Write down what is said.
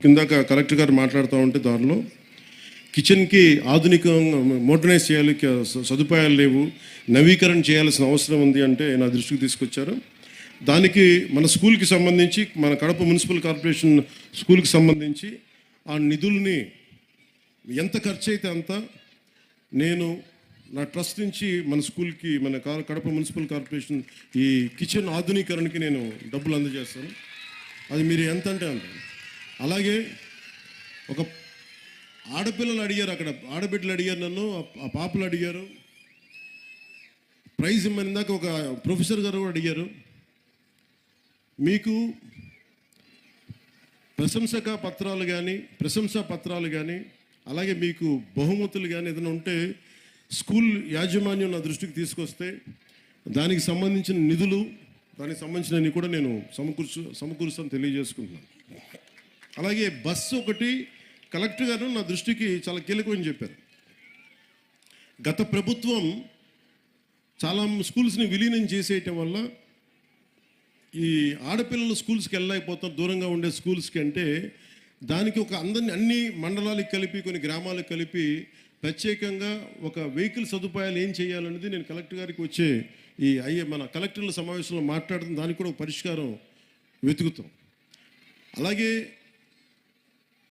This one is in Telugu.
కిందాక కలెక్టర్ గారు మాట్లాడుతూ ఉంటే దానిలో కిచెన్కి ఆధునికంగా మోడర్నైజ్ చేయాలి, సదుపాయాలు లేవు, నవీకరణ చేయాల్సిన అవసరం ఉంది అంటే నా దృష్టికి తీసుకొచ్చారు. దానికి మన స్కూల్కి సంబంధించి, మన కడప మున్సిపల్ కార్పొరేషన్ స్కూల్కి సంబంధించి ఆ నిధుల్ని ఎంత ఖర్చు అయితే అంత నేను నా ట్రస్ట్ నుంచి మన స్కూల్కి, మన కడప మున్సిపల్ కార్పొరేషన్ ఈ కిచెన్ ఆధునీకరణకి నేను డబ్బులు అందజేస్తాను. అది మీరు ఎంత అంటే అంత. అలాగే ఒక ఆడపిల్లలు అడిగారు, అక్కడ ఆడబిడ్డలు అడిగారు, నన్ను ఆ పాపలు అడిగారు, ప్రైజ్ ఇమ్మని. ఇందాక ఒక ప్రొఫెసర్ గారు కూడా అడిగారు, మీకు ప్రశంసా పత్రాలు కానీ అలాగే మీకు బహుమతులు కానీ ఏదైనా ఉంటే స్కూల్ యాజమాన్యం నా దృష్టికి తీసుకొస్తే దానికి సంబంధించిన నిధులు, దానికి సంబంధించినవి కూడా నేను సమకూరుస్తాను తెలియజేసుకుంటున్నాను. అలాగే బస్సు ఒకటి కలెక్టర్ గారు నా దృష్టికి చాలా కీలకమని చెప్పారు. గత ప్రభుత్వం చాలా స్కూల్స్ని విలీనం చేసేయటం వల్ల ఈ ఆడపిల్లలు స్కూల్స్కి వెళ్ళలేకపోతారు, దూరంగా ఉండే స్కూల్స్కి. అంటే దానికి ఒక అన్ని మండలాలకు కలిపి, కొన్ని గ్రామాలకు కలిపి ప్రత్యేకంగా ఒక వెహికల్ సదుపాయాలు ఏం చేయాలనేది నేను కలెక్టర్ గారికి వచ్చే మన కలెక్టర్ల సమావేశంలో మాట్లాడుతున్న దానికి కూడా ఒక పరిష్కారం వెతుకుతాం. అలాగే